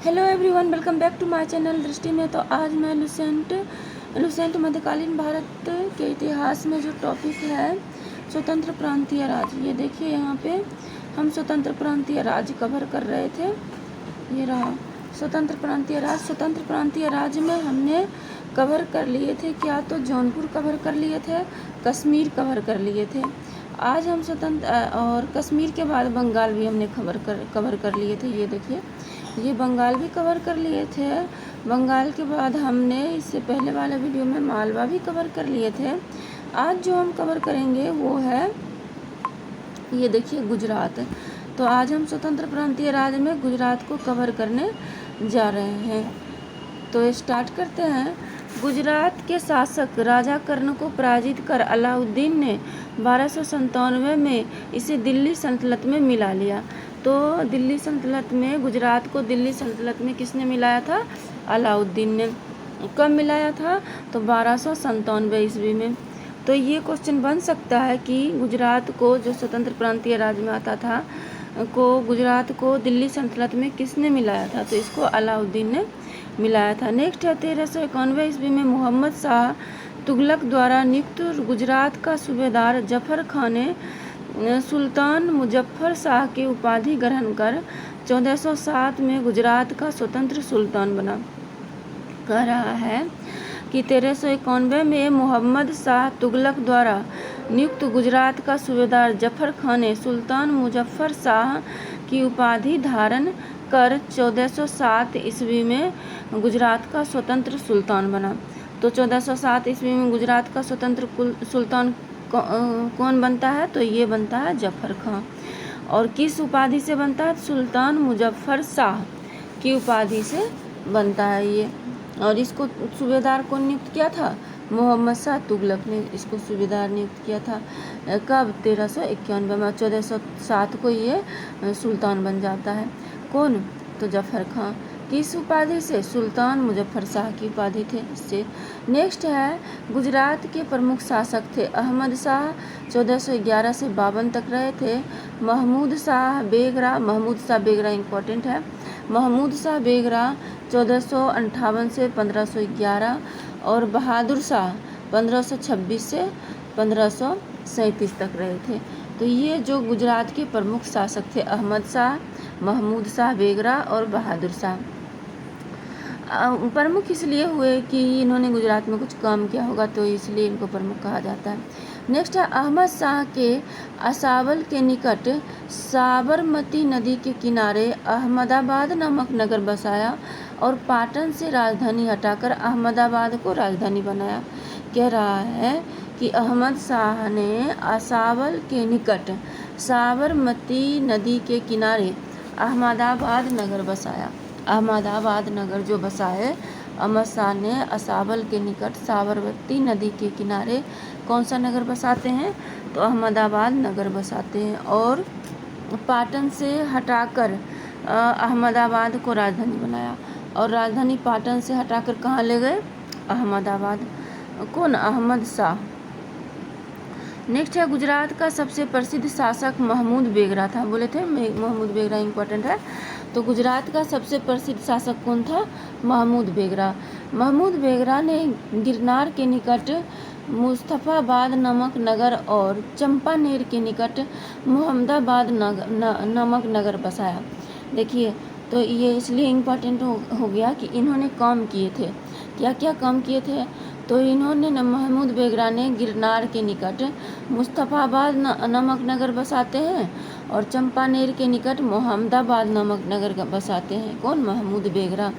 Hello everyone, welcome back to my channel Drishti में। तो आज मैं लुसेंट मध्यकालीन भारत के इतिहास में जो टॉपिक है स्वतंत्र प्रांतीय राज्य, ये देखिए यहाँ पे हम स्वतंत्र प्रांतीय राज्य कवर कर रहे थे। ये रहा स्वतंत्र प्रांतीय राज्य। स्वतंत्र प्रांतीय राज्य में हमने कवर कर लिए थे क्या, तो जौनपुर कवर कर लिए थे, कश्मीर कवर कर लिए थे। आज हम स्वतंत्र और कश्मीर के बाद बंगाल भी हमने कवर कर लिए थे। ये देखिए, ये बंगाल भी कवर कर लिए थे। बंगाल के बाद हमने इससे पहले वाले वीडियो में मालवा भी कवर कर लिए थे। आज जो हम कवर करेंगे वो है, ये देखिए, गुजरात। तो आज हम स्वतंत्र प्रांतीय राज्य में गुजरात को कवर करने जा रहे हैं। तो स्टार्ट करते हैं। गुजरात के शासक राजा कर्ण को पराजित कर अलाउद्दीन ने 1297 में इसे दिल्ली सल्तनत में मिला लिया। तो दिल्ली सल्तनत में, गुजरात को दिल्ली सल्तनत में किसने मिलाया था? अलाउद्दीन ने। कब मिलाया था? तो 1297 ईस्वी में। तो ये क्वेश्चन बन सकता है कि गुजरात को, जो स्वतंत्र प्रांतीय राज्य में आता था, गुजरात को दिल्ली सल्तनत में किसने मिलाया था? तो इसको अलाउद्दीन ने मिलाया था। नेक्स्ट है 1391 ईस्वी में मोहम्मद शाह तुगलक द्वारा नियुक्त गुजरात का सूबेदार जफर खान ने सुल्तान मुजफ्फर शाह की उपाधि ग्रहण कर 1407 में गुजरात का स्वतंत्र सुल्तान बना। कह रहा है कि 1391 में मोहम्मद शाह तुगलक द्वारा नियुक्त गुजरात का सूबेदार जफर खान ने सुल्तान मुजफ्फर शाह की उपाधि धारण कर 1407 ईस्वी में गुजरात का स्वतंत्र सुल्तान बना। तो 1407 ईस्वी में गुजरात का स्वतंत्र सुल्तान कौन बनता है? तो ये बनता है जफर खान। और किस उपाधि से बनता है? सुल्तान मुजफ्फर शाह की उपाधि से बनता है ये। और इसको सूबेदार को नियुक्त किया था मोहम्मद शाह तुगलक ने, इसको सूबेदार नियुक्त किया था। कब? 1391 में। 1407 को ये सुल्तान बन जाता है। कौन? तो जफर खान। किस उपाधि से? सुल्तान मुजफ्फर शाह की उपाधि थे इससे। नेक्स्ट है, गुजरात के प्रमुख शासक थे अहमद शाह, 1411 से 52 तक रहे थे। महमूद शाह बेगरा इम्पोर्टेंट है। महमूद शाह बेगरा 1458 से 1511 और बहादुर शाह 1526 से 1537 तक रहे थे। तो ये जो गुजरात के प्रमुख शासक थे, अहमद शाह, महमूद शाह बेगरा और बहादुर शाह। प्रमुख इसलिए हुए कि इन्होंने गुजरात में कुछ काम किया होगा, तो इसलिए इनको प्रमुख कहा जाता है। नेक्स्ट है, अहमद शाह के असावल के निकट साबरमती नदी के किनारे अहमदाबाद नामक नगर बसाया और पाटन से राजधानी हटाकर अहमदाबाद को राजधानी बनाया। कह रहा है कि अहमद शाह ने असावल के निकट साबरमती नदी के किनारे अहमदाबाद नगर बसाया। अहमदाबाद नगर जो बसाए अहमद शाह ने, असावल के निकट साबरमती नदी के किनारे कौन सा नगर बसाते हैं? तो अहमदाबाद नगर बसाते हैं। और पाटन से हटाकर अहमदाबाद को राजधानी बनाया। और राजधानी पाटन से हटाकर कहाँ ले गए? अहमदाबाद। कौन? अहमद शाह। नेक्स्ट है, गुजरात का सबसे प्रसिद्ध शासक महमूद बेगरा था। बोले थे महमूद बेगरा इम्पोर्टेंट है। तो गुजरात का सबसे प्रसिद्ध शासक कौन था? महमूद बेगरा। महमूद बेगरा ने गिरनार के निकट मुस्तफाबाद नामक नगर और चंपानेर के निकट मोहम्मदाबाद नामक नगर बसाया। देखिए, तो ये इसलिए इम्पोर्टेंट हो गया कि इन्होंने काम किए थे। क्या क्या काम किए थे? तो इन्होंने महमूद बेगरा ने गिरनार के निकट मुस्तफाबाद नामक नगर बसाते हैं और चंपानेर के निकट मोहम्मदाबाद नामक नगर बसाते हैं। कौन? महमूद बेगरा।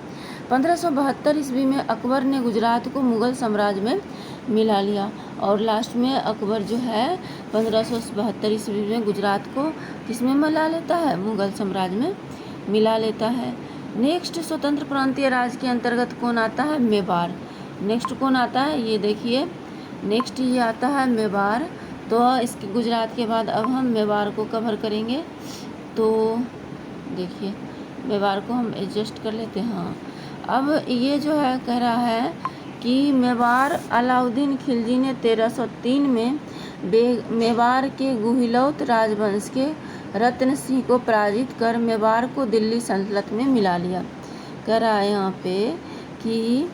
1572 ईस्वी में अकबर ने गुजरात को मुगल साम्राज्य में मिला लिया। और लास्ट में अकबर जो है 1572 ईस्वी में गुजरात को किसमें मिला लेता है? मुगल साम्राज्य में मिला लेता है। नेक्स्ट, स्वतंत्र प्रांतीय राज्य के अंतर्गत कौन आता है? मेवाड़। नेक्स्ट कौन आता है? ये देखिए, नेक्स्ट ये आता है मेवाड़। तो इसके गुजरात के बाद अब हम मेवाड़ को कवर करेंगे। तो देखिए, मेवाड़ को हम एडजस्ट कर लेते हैं। हाँ, अब ये जो है कह रहा है कि मेवाड़ अलाउद्दीन खिलजी ने 1303 में मेवाड़ के गुहिलौत राजवंश के रत्न सिंह को पराजित कर मेवाड़ को दिल्ली सल्तनत में मिला लिया। कह रहा है यहाँ पे कि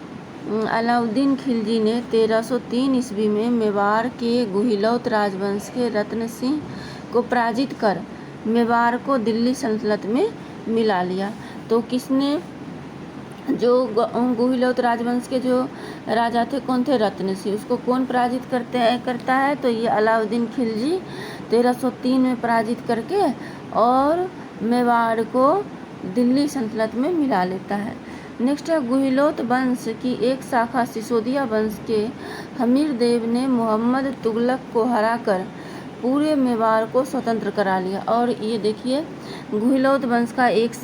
अलाउद्दीन खिलजी ने 1303 ईस्वी में मेवाड़ के गुहिलौत राजवंश के रत्न सिंह को पराजित कर मेवाड़ को दिल्ली सल्तनत में मिला लिया। तो किसने, जो गुहिलौत राजवंश के जो राजा थे कौन थे, रत्न सिंह, उसको कौन पराजित करता है, तो ये अलाउद्दीन खिलजी 1303 में पराजित करके और मेवाड़ को दिल्ली सल्तनत में मिला लेता है। नेक्स्ट है, गुहिलौत वंश की एक शाखा सिसोदिया वंश के हमीर देव ने मोहम्मद तुगलक को हराकर पूरे मेवाड़ को स्वतंत्र करा लिया। और ये देखिए, गुहिलौत वंश का एक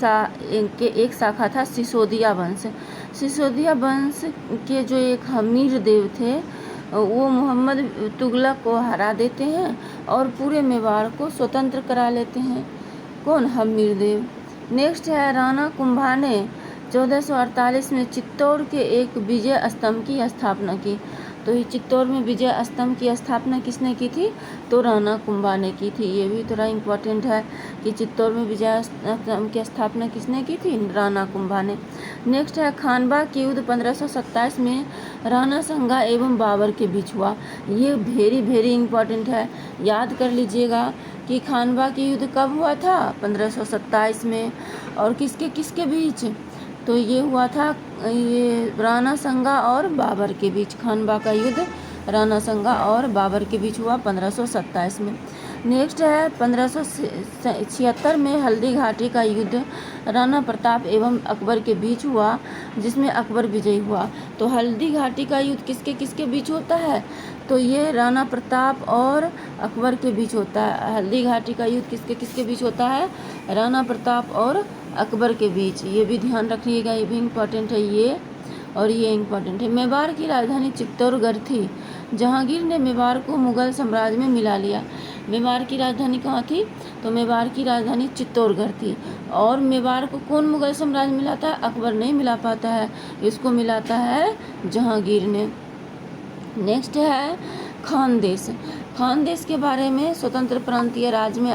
शाखा था सिसोदिया वंश। सिसोदिया वंश के जो एक हमीर देव थे वो मोहम्मद तुगलक को हरा देते हैं और पूरे मेवाड़ को स्वतंत्र करा लेते हैं। कौन, हमीर देव। नेक्स्ट है, राणा कुंभा ने 1448 में चित्तौड़ के एक विजय स्तंभ की स्थापना की। तो ये चित्तौड़ में विजय स्तंभ की स्थापना किसने की थी, तो राणा कुंभा ने की थी। ये भी थोड़ा इम्पोर्टेंट है कि चित्तौड़ में विजय स्तंभ की स्थापना किसने की थी, राणा कुंभा ने। नेक्स्ट है, खानवा की युद्ध 1527 में राणा संगा एवं बाबर के बीच हुआ। ये वेरी इम्पोर्टेंट है, याद कर लीजिएगा कि खानवा की युद्ध कब हुआ था, 1527 में, और किसके बीच, तो ये हुआ था ये राणा संगा और बाबर के बीच। खानवा का युद्ध राणा संगा और बाबर के बीच हुआ 1527 में। नेक्स्ट है, 1576 में हल्दी घाटी का युद्ध राणा प्रताप एवं अकबर के बीच हुआ, जिसमें अकबर विजयी हुआ। तो हल्दी घाटी का युद्ध किसके बीच होता है, तो ये राणा प्रताप और अकबर के बीच होता है। हल्दी घाटी का युद्ध किसके बीच होता है, राणा प्रताप और अकबर के बीच। ये भी ध्यान रखिएगा, ये भी इम्पोर्टेंट है ये, और ये इम्पोर्टेंट है। मेवाड़ की राजधानी चित्तौड़गढ़ थी। जहांगीर ने मेवाड़ को मुगल साम्राज्य में मिला लिया। मेवाड़ की राजधानी कहाँ थी, तो मेवाड़ की राजधानी चित्तौड़गढ़ थी। और मेवाड़ को कौन मुगल साम्राज्य मिलाता है, अकबर नहीं मिला पाता है, इसको मिलाता है जहांगीर ने। नेक्स्ट है, खानदेश। खानदेश के बारे में स्वतंत्र प्रांतीय राज्य में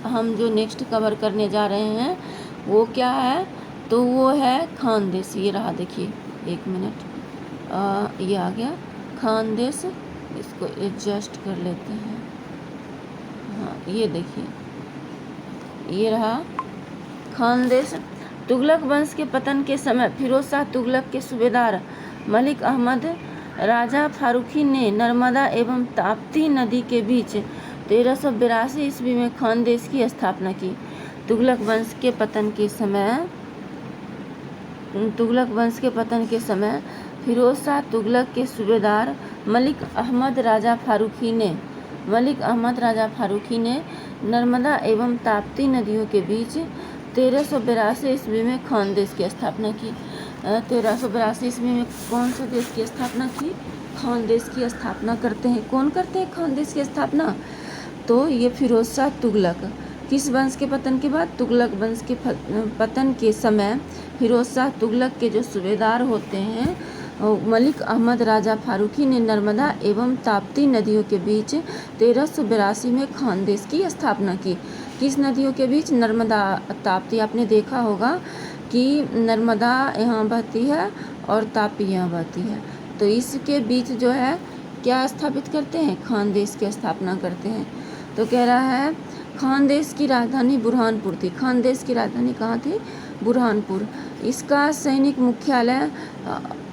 हम जो नेक्स्ट कवर करने जा रहे हैं वो क्या है, तो वो है खानदेश। ये रहा, देखिए 1 मिनट, ये आ गया खानदेश। इसको एडजस्ट कर लेते हैं। हाँ, ये देखिए, ये रहा खानदेश। तुगलक वंश के पतन के समय फिरोज शाह तुगलक के सूबेदार मलिक अहमद राजा फारूकी ने नर्मदा एवं ताप्ती नदी के बीच 1382 ईस्वी में खानदेश की स्थापना की। तुगलक वंश के पतन के समय फिरोज शाह तुगलक के सूबेदार मलिक अहमद राजा फारूकी ने नर्मदा एवं ताप्ती नदियों के बीच 1382 ईस्वी में खानदेश की स्थापना की। 1382 ईस्वी में कौन से देश की स्थापना की, खानदेश की स्थापना करते हैं। कौन करते हैं खानदेश की स्थापना, तो ये फिरोज शाह तुगलक। किस वंश के पतन के बाद, तुगलक वंश के पतन के समय फिरोज शाह तुगलक के जो सूबेदार होते हैं मलिक अहमद राजा फारूकी ने नर्मदा एवं ताप्ती नदियों के बीच 1382 में खानदेश की स्थापना की। किस नदियों के बीच, नर्मदा ताप्ती। आपने देखा होगा कि नर्मदा यहाँ बहती है और तापी यहाँ बहती है, तो इसके बीच जो है क्या स्थापित करते हैं, खानदेश की स्थापना करते हैं। तो कह रहा है खानदेश की राजधानी बुरहानपुर थी। खानदेश की राजधानी कहाँ थी, बुरहानपुर। इसका सैनिक मुख्यालय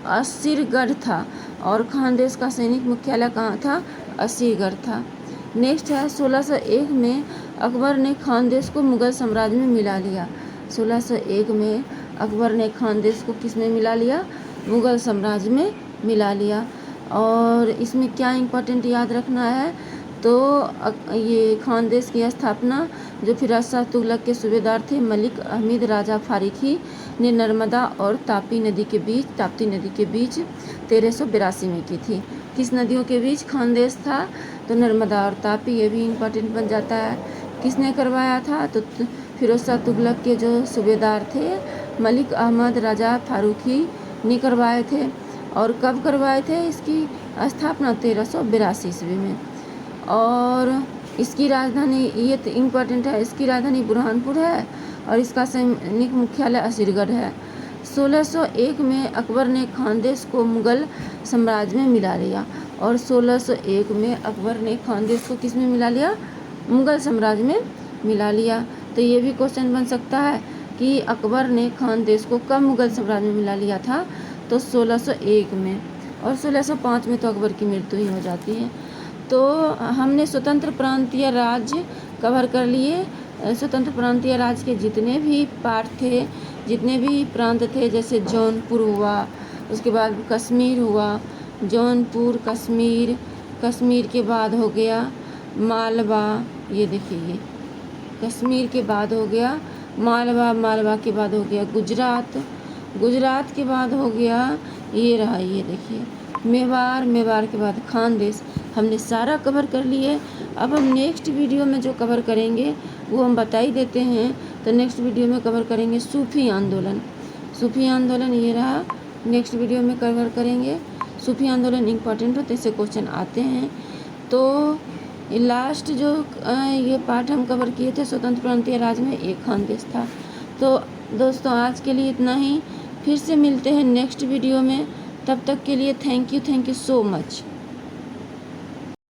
असीरगढ़ था और खानदेश का सैनिक मुख्यालय कहाँ था, असीरगढ़ था। नेक्स्ट है, 1601 में अकबर ने खानदेश को मुगल साम्राज्य में मिला लिया। 1601 में अकबर ने खानदेश को किस में मिला लिया, मुगल साम्राज्य में मिला लिया। और इसमें क्या इम्पोर्टेंट याद रखना है, तो ये खानदेश की स्थापना जो फिरोज शाह तुगलक के सूबेदार थे मलिक अहमद राजा फारूकी ने नर्मदा और ताप्ती नदी के बीच 1382 में की थी। किस नदियों के बीच खानदेश था, तो नर्मदा और ताप्ती। ये भी इम्पोर्टेंट बन जाता है। किसने करवाया था, तो फिरोज शाह तुगलक के जो सूबेदार थे मलिक अहमद राजा फारूकी ने करवाए थे। और कब करवाए थे इसकी स्थापना, 1382 ईस्वी में। और इसकी राजधानी, ये तो इम्पोर्टेंट है, इसकी राजधानी बुरहानपुर है और इसका सैनिक मुख्यालय असीरगढ़ है। 1601 में अकबर ने खानदेश को मुग़ल साम्राज्य में मिला लिया। और 1601 में अकबर ने खानदेश को किस में मिला लिया? मुग़ल साम्राज्य में मिला लिया। तो ये भी क्वेश्चन बन सकता है कि अकबर ने खानदेश को कब मुग़ल साम्राज्य में मिला लिया था? तो 1601 में। और 1605 में तो अकबर की मृत्यु ही हो जाती है। तो हमने स्वतंत्र प्रांतीय राज्य कवर कर लिए। स्वतंत्र प्रांतीय राज्य के जितने भी पार्ट थे, जितने भी प्रांत थे, जैसे जौनपुर हुआ, उसके बाद कश्मीर हुआ, जौनपुर, कश्मीर, कश्मीर के बाद हो गया मालवा, ये देखिए ये कश्मीर के बाद हो गया मालवा, मालवा के बाद हो गया गुजरात, गुजरात के बाद हो गया ये रहा, ये देखिए मेवाड़, मेवाड़ के बाद खानदेश। हमने सारा कवर कर लिए। अब हम नेक्स्ट वीडियो में जो कवर करेंगे वो हम बता ही देते हैं। तो नेक्स्ट वीडियो में कवर करेंगे सूफी आंदोलन। सूफी आंदोलन ये रहा, नेक्स्ट वीडियो में कवर करेंगे। सूफी आंदोलन इम्पॉर्टेंट होते से क्वेश्चन आते हैं। तो लास्ट जो ये पार्ट हम कवर किए थे स्वतंत्र प्रांतीय राज्य में एक खानदेश था। तो दोस्तों आज के लिए इतना ही। फिर से मिलते हैं नेक्स्ट वीडियो में। तब तक के लिए थैंक यू सो मच।